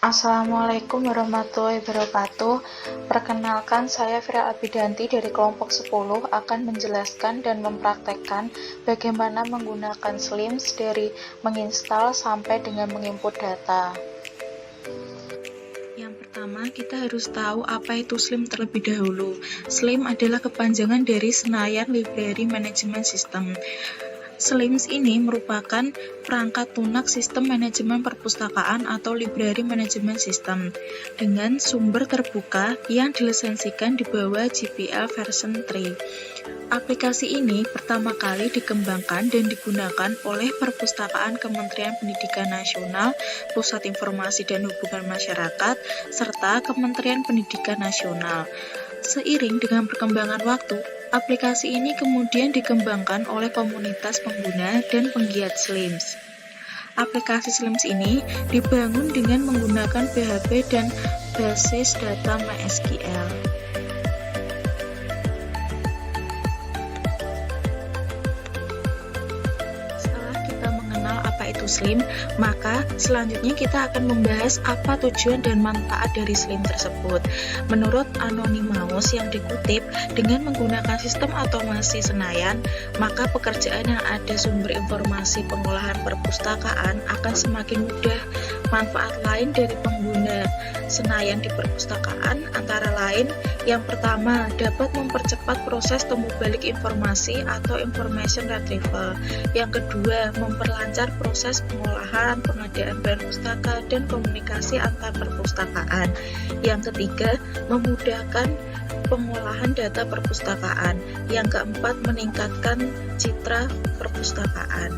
Assalamualaikum warahmatullahi wabarakatuh. Perkenalkan, saya Fira Abidanti dari kelompok 10 akan menjelaskan dan mempraktekkan bagaimana menggunakan SLIMS dari menginstal sampai dengan menginput data. Yang pertama, kita harus tahu apa itu SLIM terlebih dahulu. SLIM adalah kepanjangan dari Senayan Library Management System. SLIMS ini merupakan perangkat lunak sistem manajemen perpustakaan atau Library Management System dengan sumber terbuka yang dilisensikan di bawah GPL version 3. Aplikasi ini pertama kali dikembangkan dan digunakan oleh Perpustakaan Kementerian Pendidikan Nasional, Pusat Informasi dan Hubungan Masyarakat, serta Kementerian Pendidikan Nasional. Seiring dengan perkembangan waktu, aplikasi ini kemudian dikembangkan oleh komunitas pengguna dan penggiat SLIMS. Aplikasi SLIMS ini dibangun dengan menggunakan PHP dan basis data MySQL. Itu SLIM, maka selanjutnya kita akan membahas apa tujuan dan manfaat dari SLIM tersebut. Menurut Anonymous yang dikutip, dengan menggunakan sistem otomasi Senayan, maka pekerjaan yang ada sumber informasi pengolahan perpustakaan akan semakin mudah. Manfaat lain dari pengguna Senayan di perpustakaan antara lain, yang pertama, dapat mempercepat proses temu balik informasi atau information retrieval. Yang kedua, memperlancar proses pengolahan, pengadaan bahan pustaka, dan komunikasi antar perpustakaan. Yang ketiga, memudahkan pengolahan data perpustakaan. Yang keempat, meningkatkan citra perpustakaan.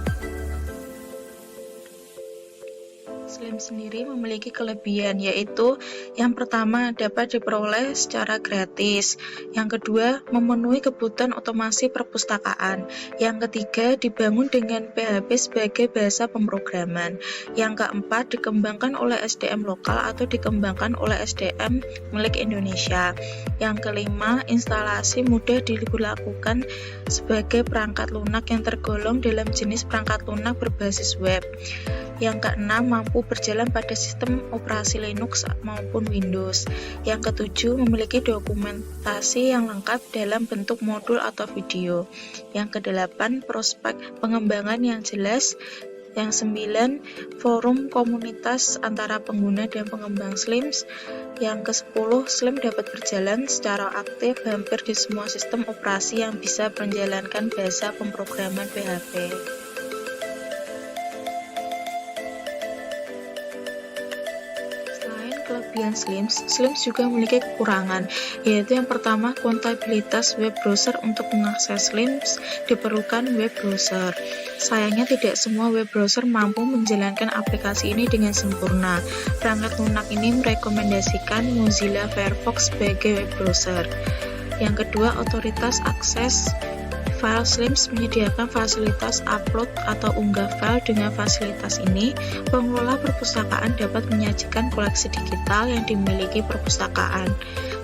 SLIM sendiri memiliki kelebihan, yaitu yang pertama dapat diperoleh secara gratis, yang kedua memenuhi kebutuhan otomasi perpustakaan, yang ketiga dibangun dengan PHP sebagai bahasa pemrograman, yang keempat dikembangkan oleh SDM lokal atau dikembangkan oleh SDM milik Indonesia, yang kelima instalasi mudah dilakukan sebagai perangkat lunak yang tergolong dalam jenis perangkat lunak berbasis web. Yang keenam, mampu berjalan pada sistem operasi Linux maupun Windows. Yang ketujuh, memiliki dokumentasi yang lengkap dalam bentuk modul atau video. Yang kedelapan, prospek pengembangan yang jelas. Yang sembilan, forum komunitas antara pengguna dan pengembang SLIMS. Yang ke-10, SLIM dapat berjalan secara aktif hampir di semua sistem operasi yang bisa menjalankan bahasa pemrograman PHP. Kelebihan SLIMS juga memiliki kekurangan, yaitu yang pertama, kontabilitas web browser. Untuk mengakses SLIMS diperlukan web browser. Sayangnya tidak semua web browser mampu menjalankan aplikasi ini dengan sempurna. Perangkat lunak ini merekomendasikan Mozilla Firefox sebagai web browser. Yang kedua, otoritas akses file. SLIMS menyediakan fasilitas upload atau unggah file. Dengan fasilitas ini, pengelola perpustakaan dapat menyajikan koleksi digital yang dimiliki perpustakaan,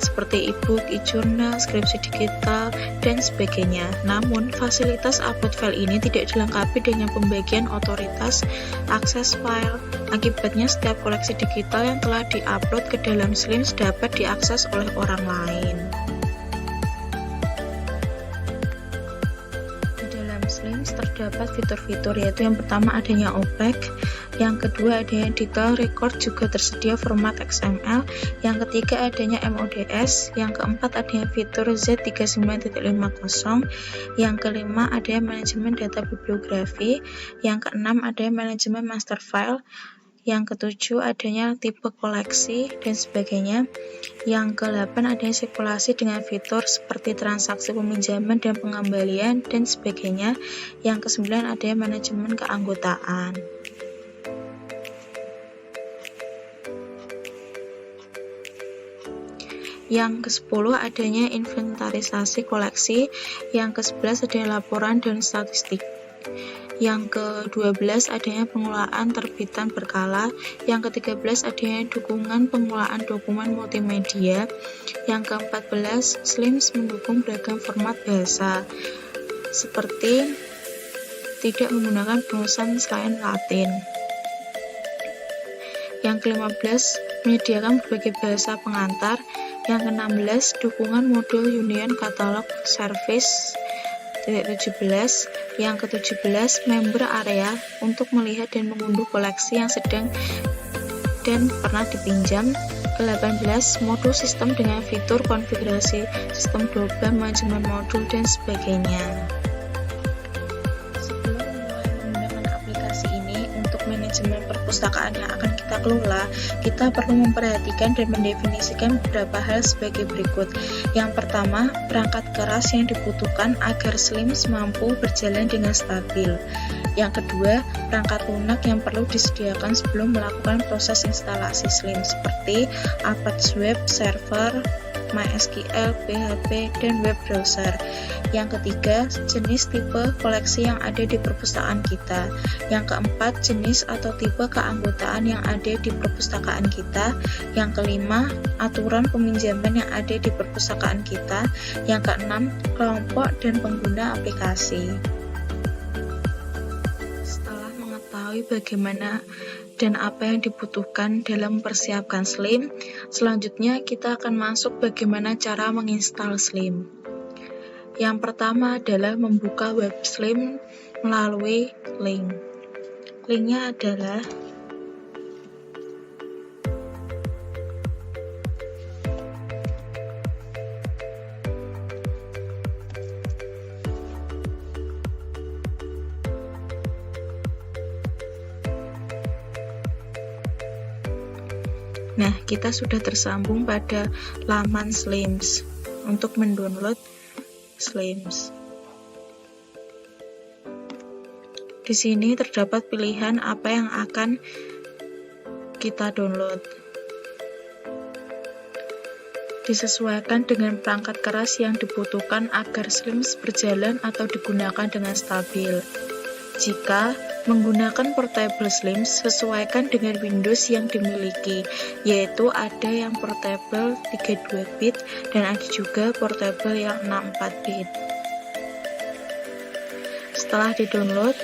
seperti e-book, e-journal, skripsi digital, dan sebagainya. Namun, fasilitas upload file ini tidak dilengkapi dengan pembagian otoritas akses file. Akibatnya, setiap koleksi digital yang telah di-upload ke dalam SLIMS dapat diakses oleh orang lain. SLIMS terdapat fitur-fitur, yaitu yang pertama adanya OPEC, yang kedua adanya detail record, juga tersedia format XML, yang ketiga adanya MODS, yang keempat adanya fitur Z39.50, yang kelima adanya manajemen data bibliografi, yang keenam adanya manajemen master file, yang ketujuh adanya tipe koleksi, dan sebagainya. Yang ke-8 adanya sirkulasi dengan fitur seperti transaksi peminjaman dan pengembalian, dan sebagainya. Yang ke-9 adanya manajemen keanggotaan. Yang ke-10 adanya inventarisasi koleksi. Yang ke-11 adanya laporan dan statistik. Yang ke-12 adanya pengelolaan terbitan berkala. Yang ke-13 adanya dukungan pengelolaan dokumen multimedia. Yang ke-14 SLIMS mendukung beragam format bahasa seperti tidak menggunakan penulisan selain Latin. Yang ke-15, menyediakan berbagai bahasa pengantar. Yang ke-16, dukungan modul Union Catalog Service. 17. Yang ke-17, member area untuk melihat dan mengunduh koleksi yang sedang dan pernah dipinjam. Ke-18, modul sistem dengan fitur konfigurasi sistem global, manajemen modul, dan sebagainya. Sebelum mulai menggunakan aplikasi ini untuk manajemen perpustakaan yang akan kita kelola, kita perlu memperhatikan dan mendefinisikan beberapa hal sebagai berikut. Yang pertama, perangkat keras yang dibutuhkan agar SLIMS mampu berjalan dengan stabil. Yang kedua, perangkat lunak yang perlu disediakan sebelum melakukan proses instalasi SLIMS seperti Apache Web Server, MySQL, PHP, dan web browser. Yang ketiga, jenis tipe koleksi yang ada di perpustakaan kita. Yang keempat, jenis atau tipe keanggotaan yang ada di perpustakaan kita. Yang kelima, aturan peminjaman yang ada di perpustakaan kita. Yang keenam, kelompok dan pengguna aplikasi. Setelah mengetahui bagaimana dan apa yang dibutuhkan dalam mempersiapkan SLIM, selanjutnya kita akan masuk bagaimana cara menginstal SLIM. Yang pertama adalah membuka web SLIM melalui link. Linknya adalah Nah, kita sudah tersambung pada laman SLIMS untuk mendownload SLIMS. Di sini terdapat pilihan apa yang akan kita download. Disesuaikan dengan perangkat keras yang dibutuhkan agar SLIMS berjalan atau digunakan dengan stabil. Jika menggunakan portable SLIMS, sesuaikan dengan Windows yang dimiliki, yaitu ada yang portable 32 bit dan ada juga portable yang 64 bit. Setelah di-download,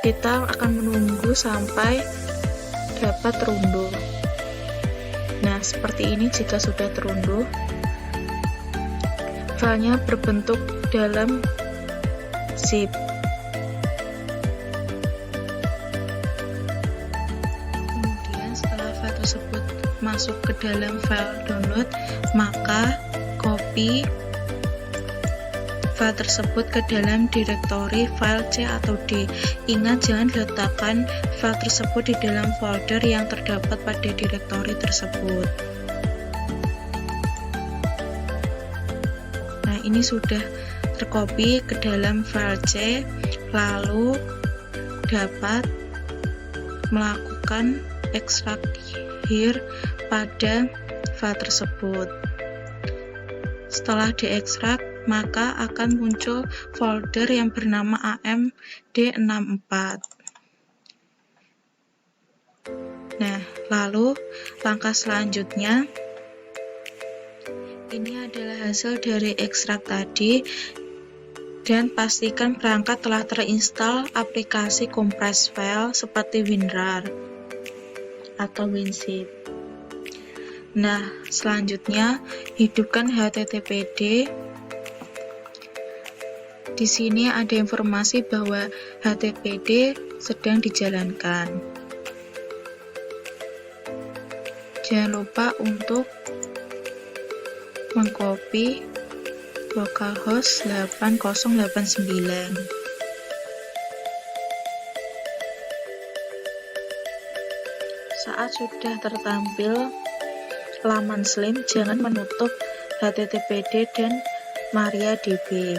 kita akan menunggu sampai dapat terunduh. Nah, seperti ini jika sudah terunduh. Filenya berbentuk dalam zip. Kemudian setelah file tersebut masuk ke dalam file download, maka copy file tersebut ke dalam direktori file C atau D. Ingat, jangan letakkan file tersebut di dalam folder yang terdapat pada direktori tersebut. Nah, ini sudah tercopy ke dalam file C, lalu dapat melakukan extract here pada file tersebut. Setelah diekstrak, maka akan muncul folder yang bernama AMD64. Nah, lalu langkah selanjutnya, ini adalah hasil dari ekstrak tadi, dan pastikan perangkat telah terinstall aplikasi compress file seperti WinRAR atau WinZip. Nah, selanjutnya hidupkan HTTPD. Di sini ada informasi bahwa HTTPD sedang dijalankan. Jangan lupa untuk mengcopy localhost 8089. Saat sudah tertampil laman SLIM, jangan menutup HTTPD dan MariaDB.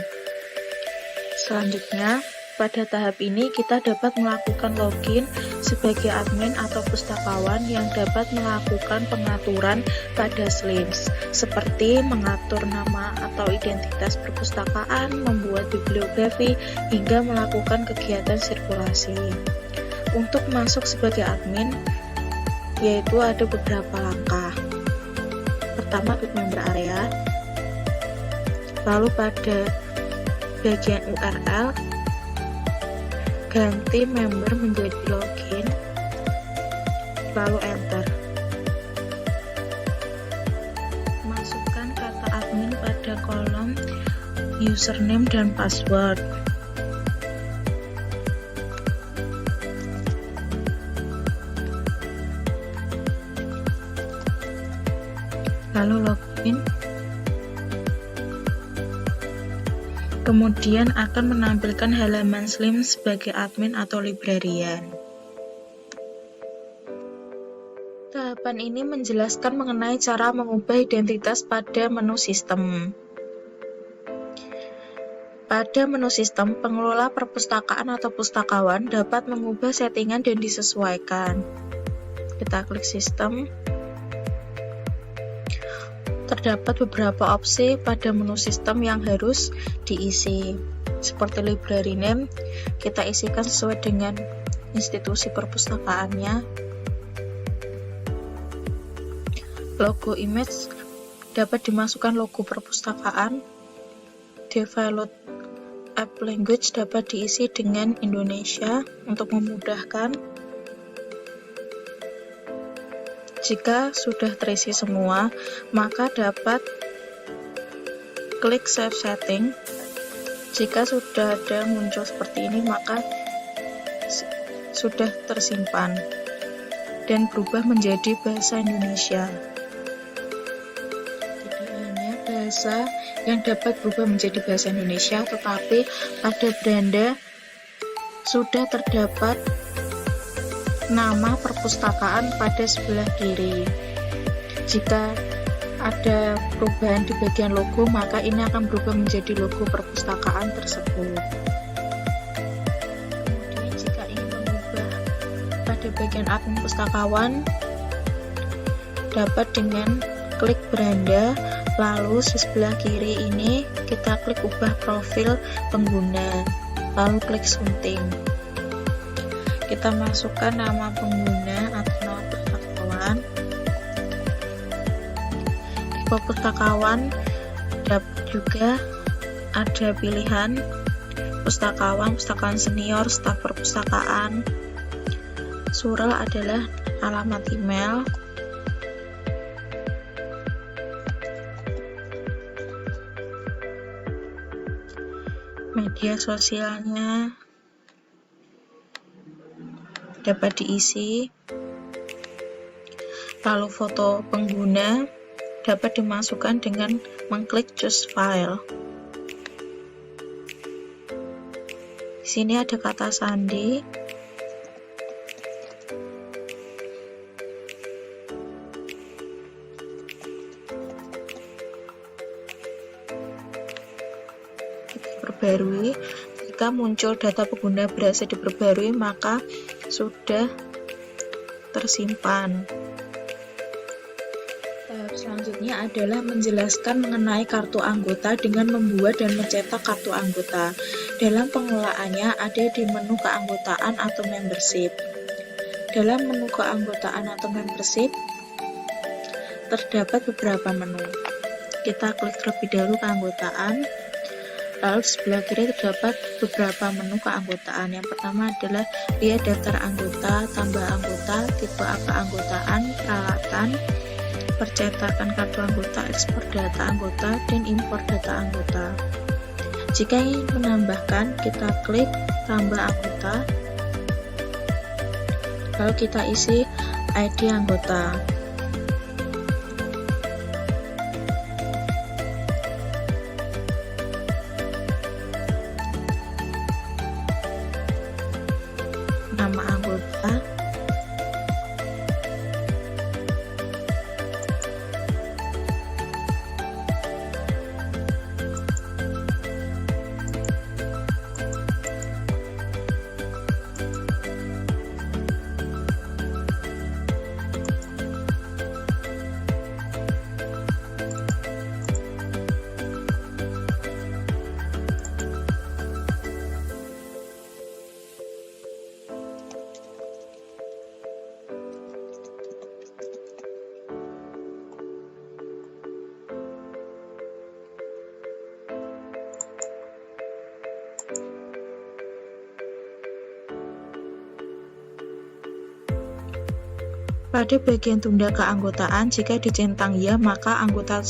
Selanjutnya, pada tahap ini kita dapat melakukan login sebagai admin atau pustakawan yang dapat melakukan pengaturan pada SLIMS, seperti mengatur nama atau identitas perpustakaan, membuat bibliografi, hingga melakukan kegiatan sirkulasi. Untuk masuk sebagai admin, yaitu ada beberapa langkah. Pertama, klik member area, lalu pada bagian URL, ganti member menjadi login, lalu enter. Masukkan kata admin pada kolom username dan password. Lalu login. Kemudian akan menampilkan halaman Slim sebagai admin atau librarian. Tahapan ini menjelaskan mengenai cara mengubah identitas pada menu sistem. Pada menu sistem, pengelola perpustakaan atau pustakawan dapat mengubah settingan dan disesuaikan. Kita klik sistem. Terdapat beberapa opsi pada menu sistem yang harus diisi, seperti library name, kita isikan sesuai dengan institusi perpustakaannya. Logo image, dapat dimasukkan logo perpustakaan. Default app language dapat diisi dengan Indonesia untuk memudahkan. Jika sudah terisi semua, maka dapat klik Save Setting. Jika sudah ada muncul seperti ini, maka sudah tersimpan dan berubah menjadi bahasa Indonesia. Tidak hanya bahasa yang dapat berubah menjadi bahasa Indonesia, tetapi pada beranda sudah terdapat nama perpustakaan pada sebelah kiri. Jika ada perubahan di bagian logo, maka ini akan berubah menjadi logo perpustakaan tersebut. Kemudian jika ingin mengubah pada bagian admin pustakawan, dapat dengan klik beranda, lalu di sebelah kiri ini kita klik ubah profil pengguna, lalu klik sunting. Kita masukkan nama pengguna atau nama pustakawan. Di perpustakawan dapat juga ada pilihan pustakawan, pustakawan senior, staf perpustakaan. Surel adalah alamat email. Media sosialnya dapat diisi, lalu foto pengguna dapat dimasukkan dengan mengklik Choose File. Di sini ada kata sandi. Kita perbarui. Jika muncul data pengguna berhasil diperbarui, maka sudah tersimpan. Tahap selanjutnya adalah menjelaskan mengenai kartu anggota dengan membuat dan mencetak kartu anggota. Dalam pengelolaannya ada di menu keanggotaan atau membership. Dalam menu keanggotaan atau membership terdapat beberapa menu. Kita klik terlebih dahulu keanggotaan. Lalu di sebelah kiri terdapat beberapa menu keanggotaan. Yang pertama adalah lihat daftar anggota, tambah anggota, tipe keanggotaan, peralatan, percetakan kartu anggota, ekspor data anggota, dan impor data anggota. Jika ingin menambahkan, kita klik tambah anggota, lalu kita isi ID anggota. Nama anggota, Pada bagian tunda keanggotaan, jika dicentang ya, maka anggota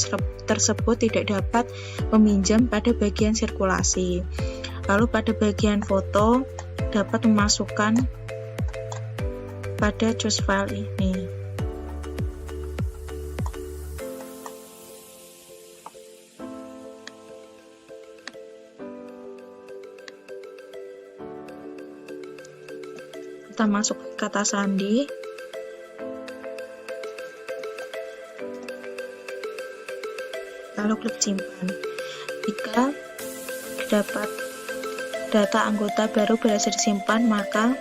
tersebut tidak dapat meminjam pada bagian sirkulasi. Lalu pada bagian foto, dapat memasukkan pada choose file ini. Kita masuk ke kata sandi. Lalu klik simpan. Jika dapat data anggota baru berhasil disimpan, maka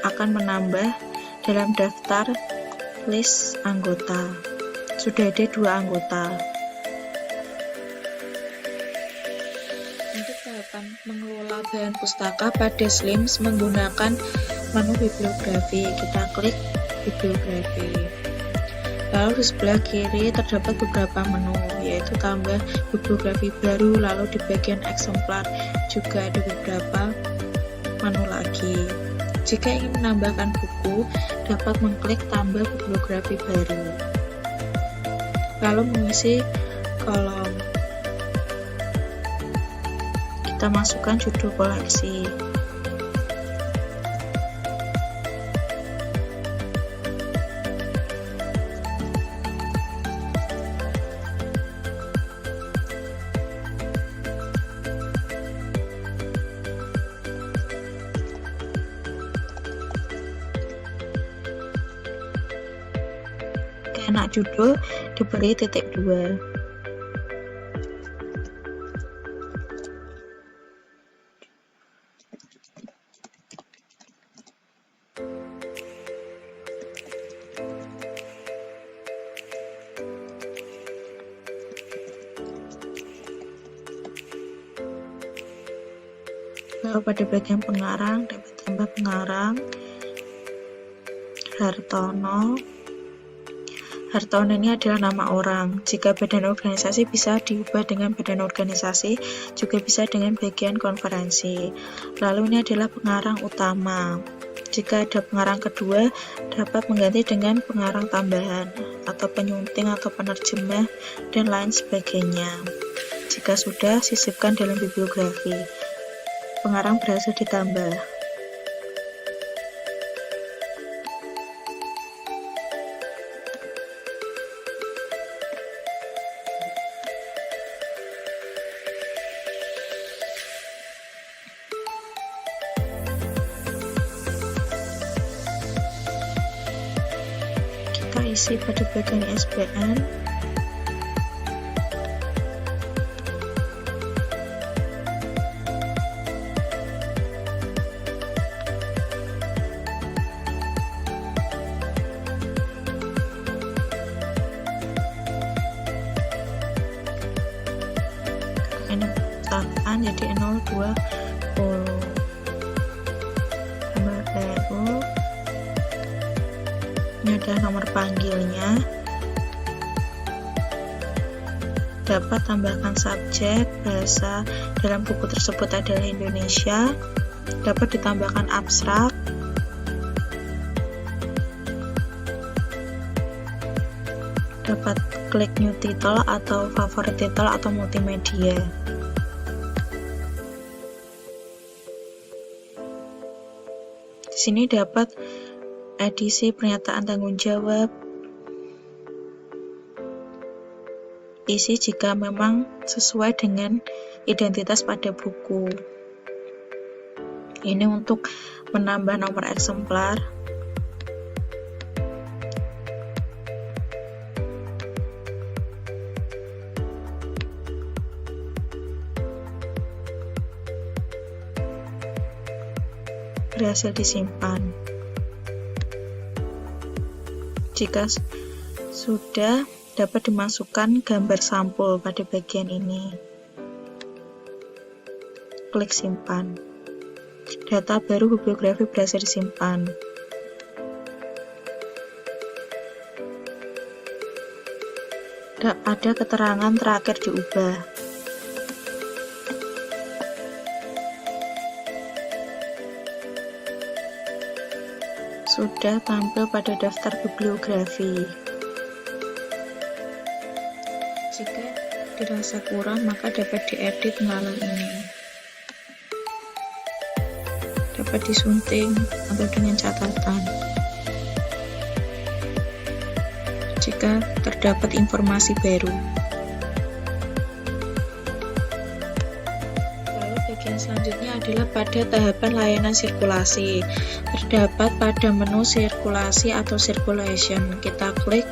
akan menambah dalam daftar list anggota. Sudah ada 2 anggota. Untuk tahapan mengelola bahan pustaka pada SLIMS menggunakan menu bibliografi. Kita klik bibliografi. Lalu di sebelah kiri terdapat beberapa menu, yaitu tambah bibliografi baru, lalu di bagian eksemplar juga ada beberapa menu lagi. Jika ingin menambahkan buku, dapat mengklik tambah bibliografi baru. Lalu mengisi kolom. Kita masukkan judul koleksi. Enak judul diberi titik 2. Lalu pada bagian pengarang dapat tambah pengarang Hartono. Hartono ini adalah nama orang. Jika badan organisasi bisa diubah dengan badan organisasi, juga bisa dengan bagian konferensi. Lalu ini adalah pengarang utama. Jika ada pengarang kedua, dapat mengganti dengan pengarang tambahan, atau penyunting atau penerjemah, dan lain sebagainya. Jika sudah, sisipkan dalam bibliografi. Pengarang berhasil ditambah. Kita isi pada bagian ISBN. Ini pertanyaan jadi 020 nomor baru. Ini adalah nomor panggilnya. Dapat tambahkan subjek, bahasa dalam buku tersebut adalah Indonesia. Dapat ditambahkan abstrak. Dapat klik new title atau favorite title atau multimedia. Di sini dapat edisi pernyataan tanggung jawab, isi jika memang sesuai dengan identitas pada buku. Ini untuk menambah nomor eksemplar. Berhasil disimpan. Jika sudah, dapat dimasukkan gambar sampul pada bagian ini. Klik simpan. Data baru bibliografi berhasil disimpan. Ada keterangan terakhir diubah. sudah tampil pada daftar bibliografi. Jika dirasa kurang, maka dapat diedit melalui ini. Dapat disunting atau dengan catatan. Jika terdapat informasi baru. Lalu bagian selanjutnya adalah pada tahapan layanan sirkulasi. Terdapat pada menu sirkulasi atau circulation. Kita klik.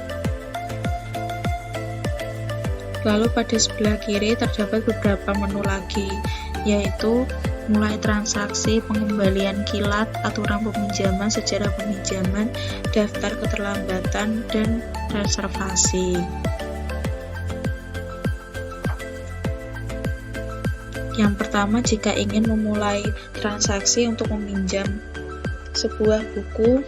Lalu pada sebelah kiri terdapat beberapa menu lagi, yaitu mulai transaksi, pengembalian kilat, aturan peminjaman, sejarah peminjaman, daftar keterlambatan, dan reservasi. Yang pertama, jika ingin memulai transaksi untuk meminjam sebuah buku,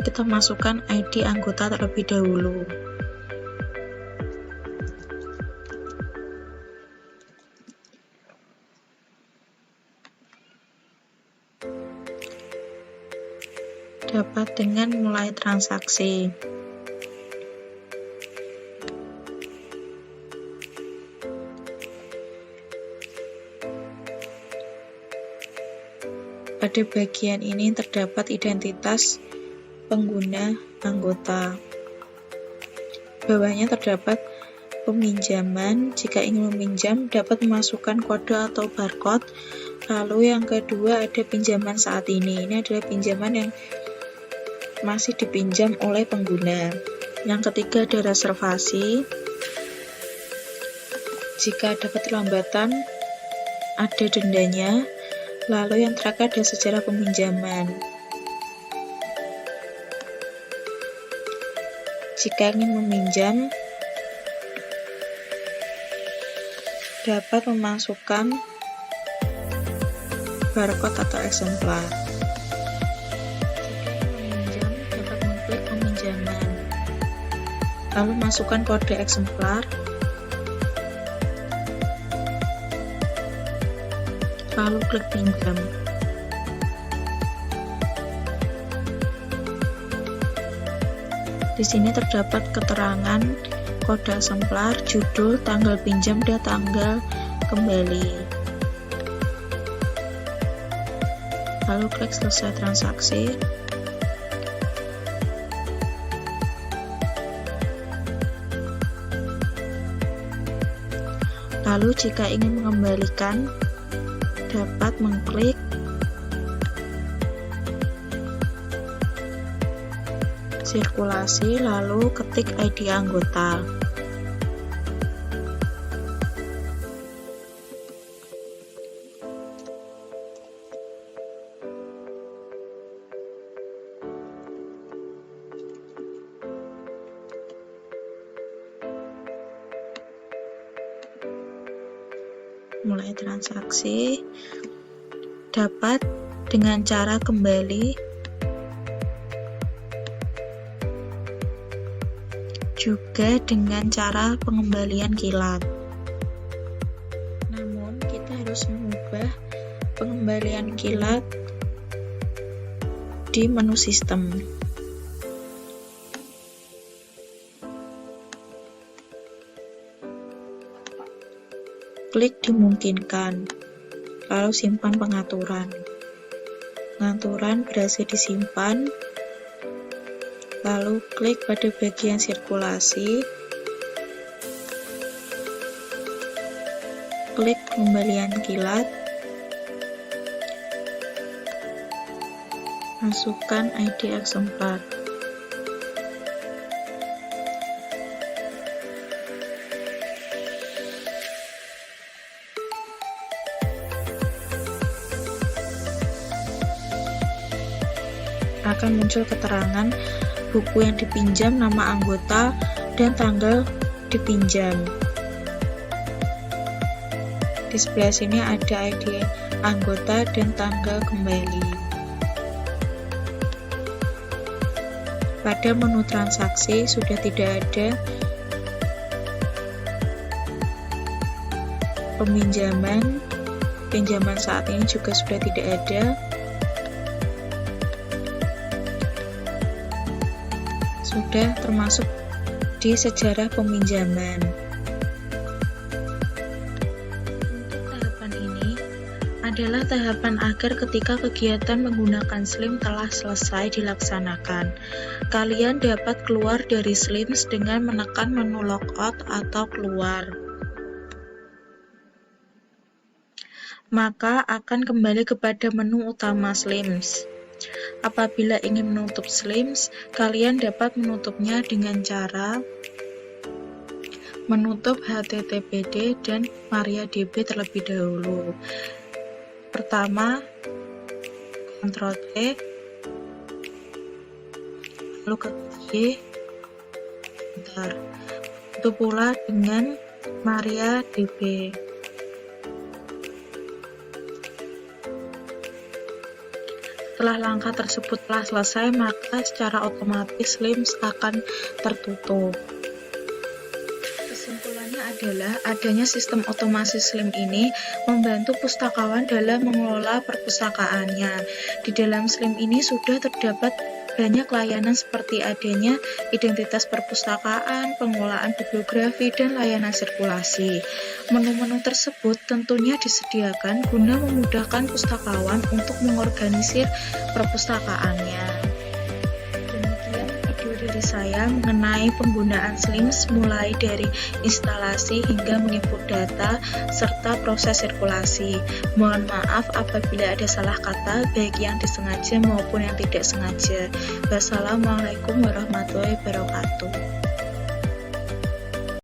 kita masukkan ID anggota terlebih dahulu. Dapat dengan mulai transaksi. Pada bagian ini terdapat identitas pengguna anggota. Bawahnya terdapat peminjaman. Jika ingin meminjam, dapat memasukkan kode atau barcode. Lalu yang kedua ada pinjaman saat ini. Ini adalah pinjaman yang masih dipinjam oleh pengguna. Yang ketiga ada reservasi. Jika ada keterlambatan, ada dendanya. Lalu yang terakhir ada sejarah peminjaman. Jika ingin meminjam, dapat memasukkan barcode atau eksemplar. Lalu masukkan kode eksemplar, lalu klik pinjam. Di sini terdapat keterangan kode eksemplar, judul, tanggal pinjam, dan tanggal kembali. Lalu klik selesai transaksi. Lalu jika ingin mengembalikan, dapat mengklik sirkulasi, lalu ketik ID anggota. Mulai transaksi, dapat dengan cara kembali, juga dengan cara pengembalian kilat. Namun kita harus mengubah pengembalian kilat di menu sistem. Klik dimungkinkan, lalu simpan pengaturan. Pengaturan berhasil disimpan, lalu klik pada bagian sirkulasi, klik pengembalian kilat, masukkan ID eksemplar. Akan muncul keterangan buku yang dipinjam, nama anggota, dan tanggal dipinjam. Di sebelah sini ada ID anggota dan tanggal kembali. Pada menu transaksi sudah tidak ada peminjaman, pinjaman saat ini juga sudah tidak ada. sudah termasuk di sejarah peminjaman. Untuk tahapan ini adalah tahapan akhir ketika kegiatan menggunakan SLIM telah selesai dilaksanakan. Kalian dapat keluar dari SLIMS dengan menekan menu logout atau keluar. Maka akan kembali kepada menu utama SLIMS. Apabila ingin menutup SLIMS, kalian dapat menutupnya dengan cara menutup HTTPD dan MariaDB terlebih dahulu. Pertama, Ctrl T, lalu ke Y, bentar. Itu pula dengan MariaDB. Setelah langkah tersebut telah selesai, maka secara otomatis SLIMS akan tertutup. Kesimpulannya adalah adanya sistem otomasi SLIM ini membantu pustakawan dalam mengelola perpustakaannya. Di dalam SLIM ini sudah terdapat banyak layanan seperti adanya identitas perpustakaan, pengelolaan bibliografi, dan layanan sirkulasi. Menu-menu tersebut tentunya disediakan guna memudahkan pustakawan untuk mengorganisir perpustakaannya. Demikian video dari saya mengenai penggunaan SLIMS mulai dari instalasi hingga menginput data serta proses sirkulasi. Mohon maaf apabila ada salah kata baik yang disengaja maupun yang tidak sengaja. Wassalamualaikum warahmatullahi wabarakatuh.